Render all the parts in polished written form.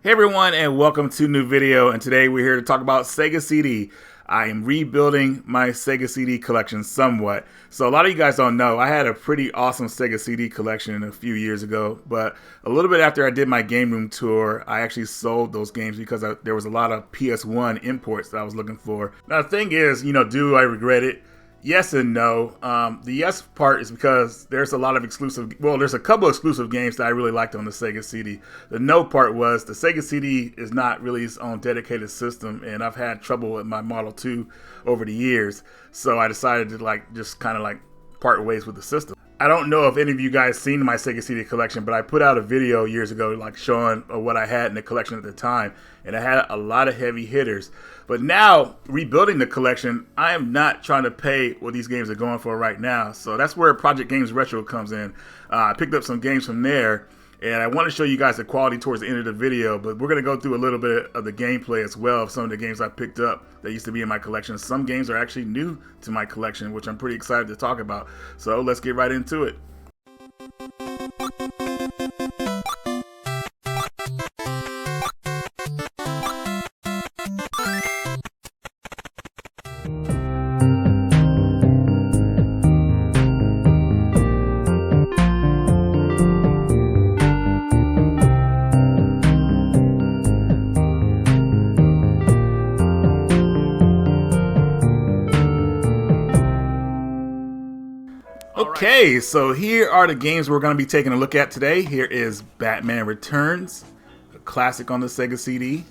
Hey everyone, and welcome to a new video, and today we're here to talk about Sega CD. I am rebuilding my Sega CD collection somewhat. So a lot of you guys don't know, I had a pretty awesome Sega CD collection a few years ago, but a little bit after I did my game room tour, I actually sold those games because there was a lot of PS1 imports that I was looking for. Now the thing is, do I regret it? Yes and no. The yes part is because there's a lot of there's a couple of exclusive games that I really liked on the Sega CD. The no part was the Sega CD is not really its own dedicated system, and I've had trouble with my Model 2 over the years, so I decided to just kind of part ways with the system. I don't know if any of you guys seen my Sega CD collection, but I put out a video years ago showing what I had in the collection at the time, and I had a lot of heavy hitters. But now, rebuilding the collection, I am not trying to pay what these games are going for right now. So that's where Project Games Retro comes in. I picked up some games from there, and I want to show you guys the quality towards the end of the video, but we're going to go through a little bit of the gameplay as well of some of the games I picked up that used to be in my collection. Some games are actually new to my collection, which I'm pretty excited to talk about. So let's get right into it. Okay, so here are the games we're going to be taking a look at today. Here is Batman Returns, a classic on the Sega CD.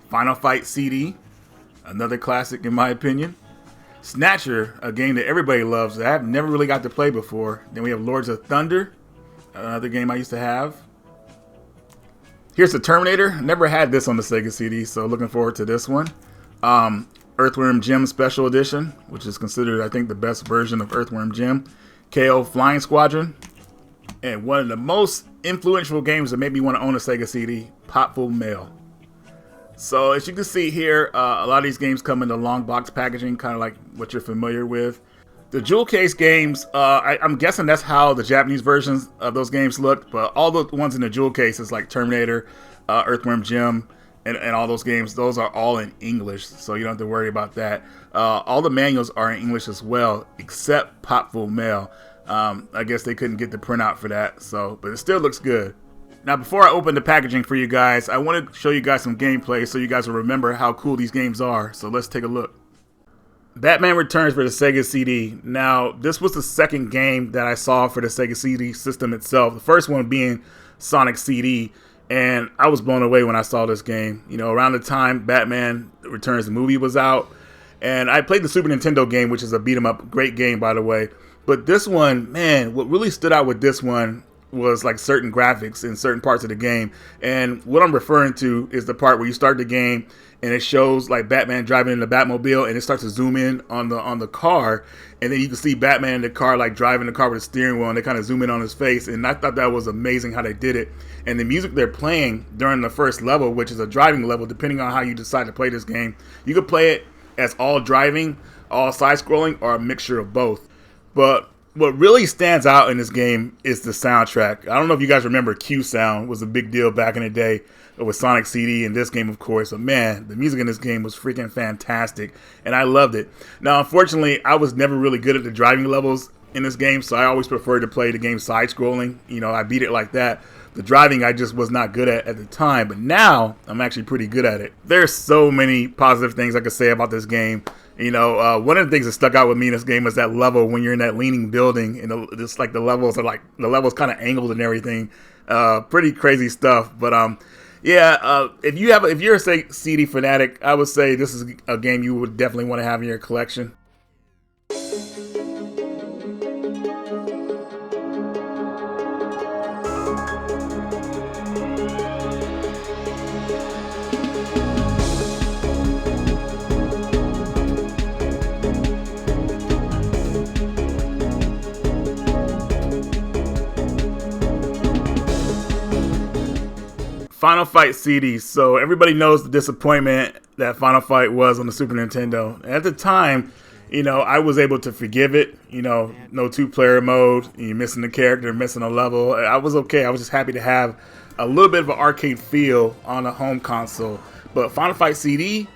Final Fight CD, another classic in my opinion. Snatcher, a game that everybody loves that I've never really got to play before. Then we have Lords of Thunder, another game I used to have. Here's the Terminator. Never had this on the Sega CD, so looking forward to this one. Earthworm Jim Special Edition, which is considered, I think, the best version of Earthworm Jim. KO Flying Squadron. And one of the most influential games that made me want to own a Sega CD, Popful Mail. So as you can see here, a lot of these games come in the long box packaging, kind of like what you're familiar with. The jewel case games, I'm guessing that's how the Japanese versions of those games looked, but all the ones in the jewel cases like Terminator, Earthworm Jim, and all those games, those are all in English, so you don't have to worry about that. All the manuals are in English as well, except Popful Mail. I guess they couldn't get the printout for that, but it still looks good. Now, before I open the packaging for you guys, I want to show you guys some gameplay so you guys will remember how cool these games are. So let's take a look. Batman Returns for the Sega CD. Now, this was the second game that I saw for the Sega CD system itself. The first one being Sonic CD. And I was blown away when I saw this game. Around the time Batman Returns the movie was out. And I played the Super Nintendo game, which is a beat 'em up. Great game, by the way. But this one, man, what really stood out with this one was certain graphics in certain parts of the game. And what I'm referring to is the part where you start the game and it shows Batman driving in the Batmobile, and it starts to zoom in on the car, and then you can see Batman in the car driving the car with a steering wheel, and they kind of zoom in on his face. And I thought that was amazing how they did it. And the music they're playing during the first level, which is a driving level, depending on how you decide to play this game, you could play it as all driving, all side scrolling, or a mixture of both. But what really stands out in this game is the soundtrack. I don't know if you guys remember Q Sound was a big deal back in the day with Sonic CD and this game, of course. But man, the music in this game was freaking fantastic, and I loved it. Now, unfortunately, I was never really good at the driving levels in this game, so I always preferred to play the game side-scrolling. I beat it like that. The driving I just was not good at the time, but now I'm actually pretty good at it. There's so many positive things I could say about this game. One of the things that stuck out with me in this game was that level when you're in that leaning building, and the levels are the levels kind of angled and everything. Pretty crazy stuff. But if you're a CD fanatic, I would say this is a game you would definitely want to have in your collection. Final Fight CD. So everybody knows the disappointment that Final Fight was on the Super Nintendo. At the time, I was able to forgive it. No two-player mode. You're missing the character, missing a level. I was okay. I was just happy to have a little bit of an arcade feel on a home console. But Final Fight CD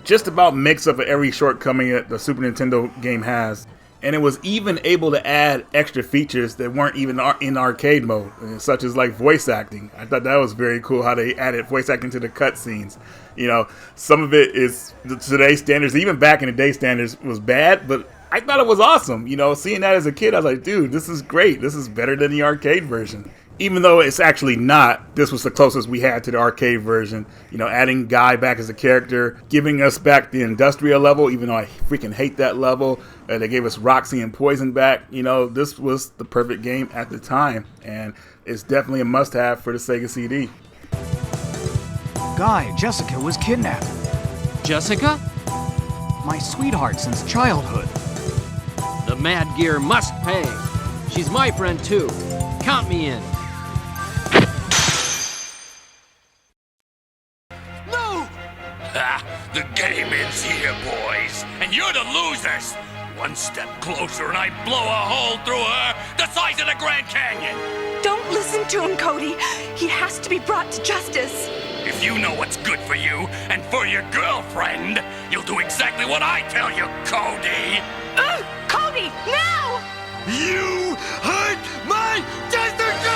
just about makes up for every shortcoming that the Super Nintendo game has. And it was even able to add extra features that weren't even in arcade mode, such as like voice acting. I thought that was very cool how they added voice acting to the cutscenes. You know, some of it is today's standards, even back in the day standards, was bad, but I thought it was awesome. You know, seeing that as a kid, I was like, dude, this is great. This is better than the arcade version. Even though it's actually not, this was the closest we had to the arcade version. You know, adding Guy back as a character, giving us back the industrial level, even though I freaking hate that level. They gave us Roxy and Poison back. You know, this was the perfect game at the time, and it's definitely a must-have for the Sega CD. Guy, Jessica was kidnapped. Jessica? My sweetheart since childhood. The Mad Gear must pay. She's my friend too. Count me in. No! Ha! The game ends here, boys, and you're the losers. One step closer and I blow a hole through her the size of the Grand Canyon. Don't listen to him, Cody. He has to be brought to justice. If you know what's good for you and for your girlfriend, you'll do exactly what I tell you, Cody. Cody, now! You hurt my Jessica!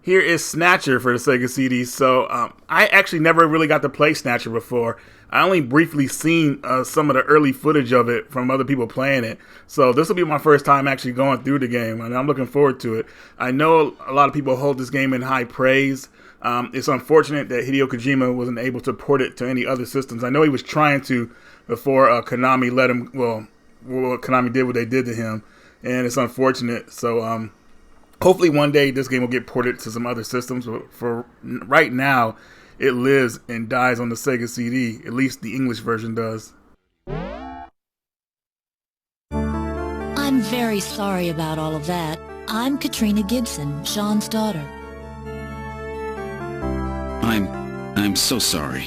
Here is Snatcher for the Sega CD. So I actually never really got to play Snatcher before. I only briefly seen some of the early footage of it from other people playing it. So this will be my first time actually going through the game, and I'm looking forward to it. I know a lot of people hold this game in high praise. It's unfortunate that Hideo Kojima wasn't able to port it to any other systems. I know he was trying to before Konami let him, Konami did what they did to him, and it's unfortunate. So hopefully one day this game will get ported to some other systems, but for right now, it lives and dies on the Sega CD. At least the English version does. I'm very sorry about all of that. I'm Katrina Gibson, Sean's daughter. I'm so sorry.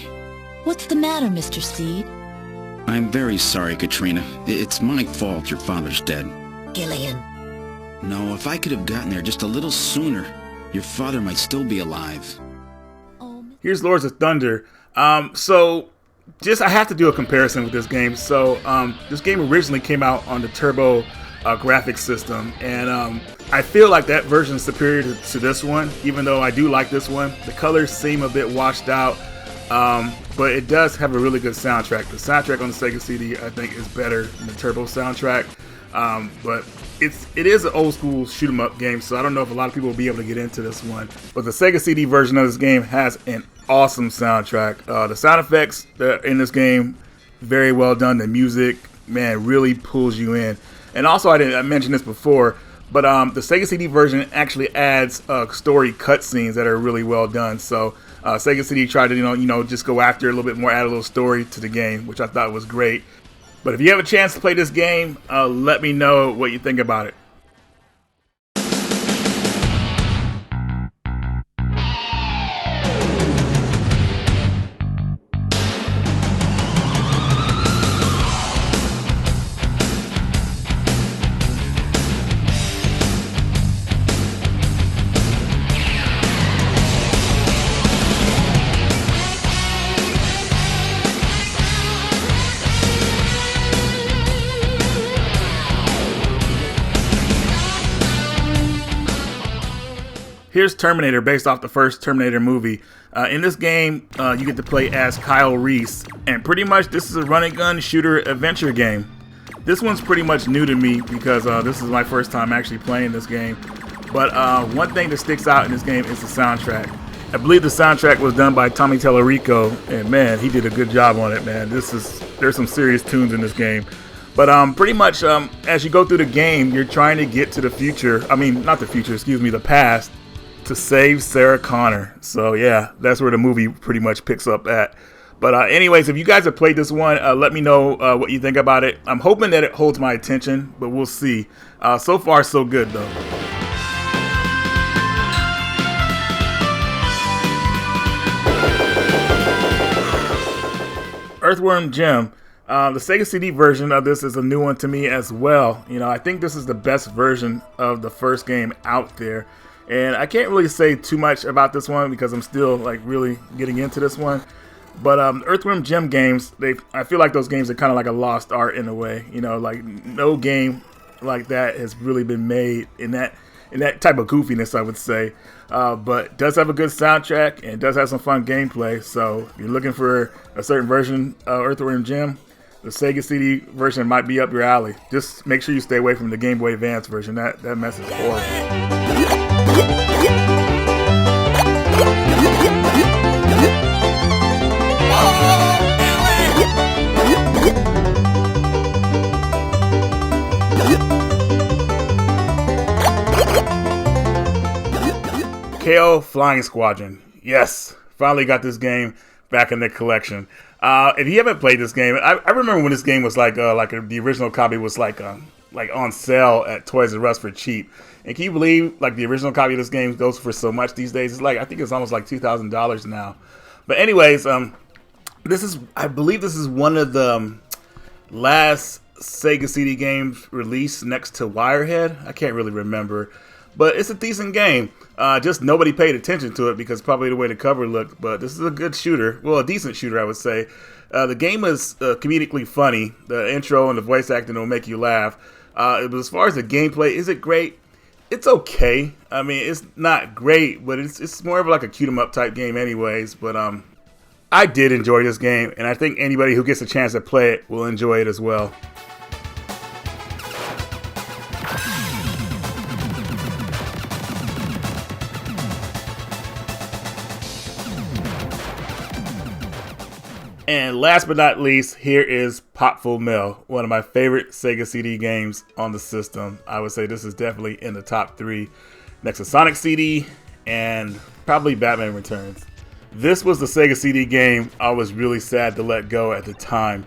What's the matter, Mr. Seed? I'm very sorry, Katrina. It's my fault your father's dead. Gillian. No, if I could have gotten there just a little sooner, your father might still be alive. Here's Lords of Thunder. So I have to do a comparison with this game. So this game originally came out on the Turbo graphics system, and I feel like that version is superior to this one, even though I do like this one. The colors seem a bit washed out, but it does have a really good soundtrack. The soundtrack on the Sega CD, I think, is better than the Turbo soundtrack, but it is an old school shoot 'em up game, so I don't know if a lot of people will be able to get into this one. But the Sega CD version of this game has an awesome soundtrack. The sound effects in this game, very well done. The music, man, really pulls you in. And also, I mentioned this before, but the Sega CD version actually adds story cutscenes that are really well done. So Sega CD tried to just go after a little bit more, add a little story to the game, which I thought was great. But if you have a chance to play this game, let me know what you think about it. Here's Terminator, based off the first Terminator movie. In this game, you get to play as Kyle Reese, and pretty much this is a run-and-gun shooter adventure game. This one's pretty much new to me because this is my first time actually playing this game. But one thing that sticks out in this game is the soundtrack. I believe the soundtrack was done by Tommy Tallarico, and man, he did a good job on it, man. There's some serious tunes in this game. But pretty much as you go through the game, you're trying to get to the future. I mean, not the future, excuse me, the past, to save Sarah Connor. So yeah, that's where the movie pretty much picks up at. But anyways, if you guys have played this one, let me know what you think about it. I'm hoping that it holds my attention, but we'll see. So far, so good though. Earthworm Jim. The Sega CD version of this is a new one to me as well. You know, I think this is the best version of the first game out there. And I can't really say too much about this one because I'm still like really getting into this one. But Earthworm Jim games, I feel like those games are kind of like a lost art in a way. You know, like no game like that has really been made in that type of goofiness, I would say. But it does have a good soundtrack and it does have some fun gameplay. So if you're looking for a certain version of Earthworm Jim, the Sega CD version might be up your alley. Just make sure you stay away from the Game Boy Advance version. That mess is horrible. KO Flying Squadron. Yes, finally got this game back in the collection. If you haven't played this game, I remember when this game was the original copy was like on sale at Toys R Us for cheap. And can you believe like the original copy of this game goes for so much these days? It's like I think it's almost like $2,000 now. But anyways, I believe this is one of the last Sega CD games released next to Wirehead. I can't really remember, but it's a decent game. Just nobody paid attention to it because probably the way the cover looked, but this is a good shooter. Well, a decent shooter, I would say. The game is comedically funny. The intro and the voice acting will make you laugh. But as far as the gameplay, is it great? It's okay. I mean, it's not great, but it's more of like a cute 'em up type game anyways. But I did enjoy this game, and I think anybody who gets a chance to play it will enjoy it as well. And last but not least, here is Popful Mail, one of my favorite Sega CD games on the system. I would say this is definitely in the top 3, next to Sonic CD and probably Batman Returns. This was the Sega CD game I was really sad to let go at the time.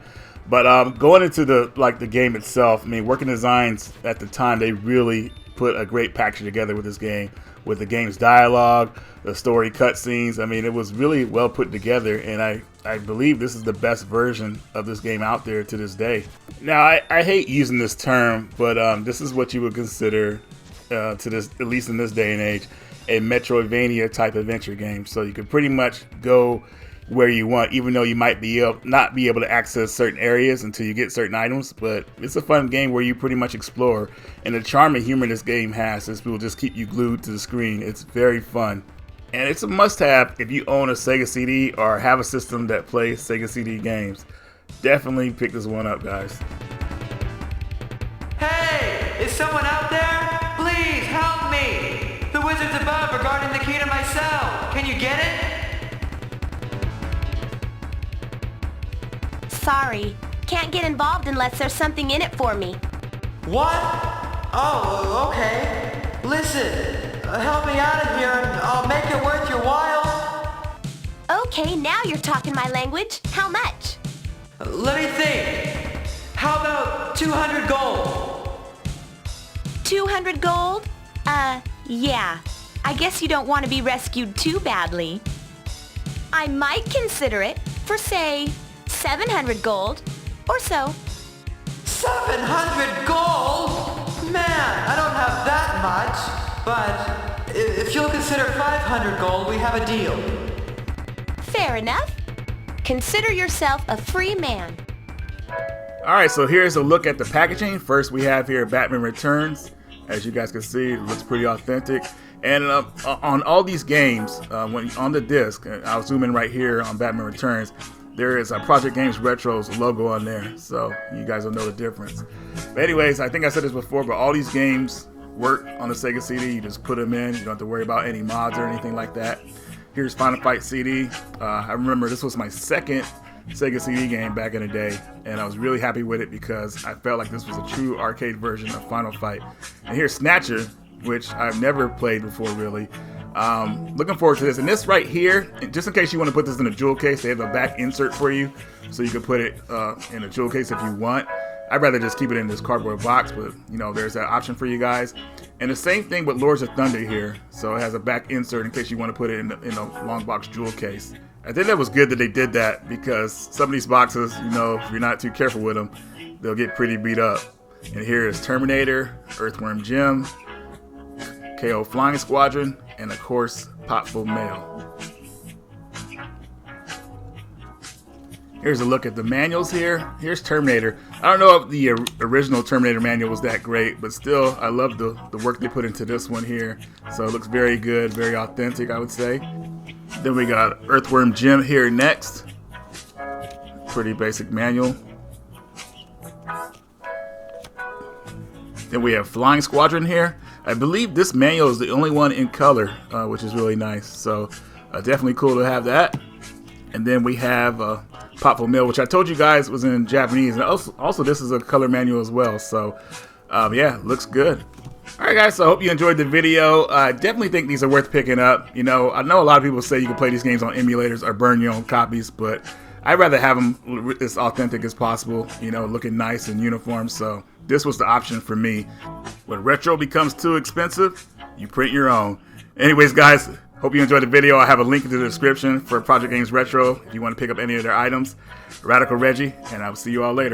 But going into the game itself, I mean, Working Designs at the time, they really put a great package together with this game, with the game's dialogue, the story cutscenes. I mean, it was really well put together, and I believe this is the best version of this game out there to this day. Now, I hate using this term, but this is what you would consider, at least in this day and age, a Metroidvania type adventure game. So you could pretty much go where you want, even though you might not be able to access certain areas until you get certain items. But it's a fun game where you pretty much explore, and the charm and humor this game has is will just keep you glued to the screen. It's very fun, and it's a must-have if you own a Sega CD or have a system that plays Sega CD games. Definitely pick this one up, guys. Hey, is someone out there? Please help me. The wizard's above are guarding the key to my cell. Can you get it? Sorry, can't get involved unless there's something in it for me. What? Oh, okay. Listen, help me out of here and I'll make it worth your while. Okay, now you're talking my language. How much? Let me think. How about 200 gold? 200 gold? Yeah. I guess you don't want to be rescued too badly. I might consider it for, say, 700 gold or so. 700 gold? Man, I don't have that much, but if you'll consider 500 gold, we have a deal. Fair enough. Consider yourself a free man. Alright, so here's a look at the packaging. First we have here Batman Returns. As you guys can see, it looks pretty authentic. And on all these games, when on the disc, I'll zoom in right here on Batman Returns, there is a Project Games Retro's logo on there, so you guys will know the difference. But anyways, I think I said this before, but all these games work on the Sega CD. You just put them in. You don't have to worry about any mods or anything like that. Here's Final Fight CD. I remember this was my second Sega CD game back in the day, and I was really happy with it because I felt like this was a true arcade version of Final Fight. And here's Snatcher, which I've never played before really. Looking forward to this. And this right here, just in case you want to put this in a jewel case, they have a back insert for you, so you can put it in a jewel case if you want. I'd rather just keep it in this cardboard box, but you know, there's that option for you guys. And the same thing with Lords of Thunder here. So it has a back insert in case you want to put it in a long box jewel case. I think that was good that they did that, because some of these boxes, you know, if you're not too careful with them, they'll get pretty beat up. And here is Terminator, Earthworm Jim, KO Flying Squadron, and of course, Potful Mail. Here's a look at the manuals here. Here's Terminator. I don't know if the original Terminator manual was that great, but still, I love the work they put into this one here. So it looks very good, very authentic, I would say. Then we got Earthworm Jim here next. Pretty basic manual. Then we have Flying Squadron here. I believe this manual is the only one in color, which is really nice. So definitely cool to have that. And then we have Potful Mail, which I told you guys was in Japanese. And also this is a color manual as well. So yeah, looks good. Alright guys, so I hope you enjoyed the video. I definitely think these are worth picking up. You know, I know a lot of people say you can play these games on emulators or burn your own copies, but I'd rather have them as authentic as possible, you know, looking nice and uniform. So this was the option for me. When retro becomes too expensive, you print your own. Anyways guys, hope you enjoyed the video. I have a link in the description for Project Games Retro if you want to pick up any of their items. Radical Reggie, and I will see you all later.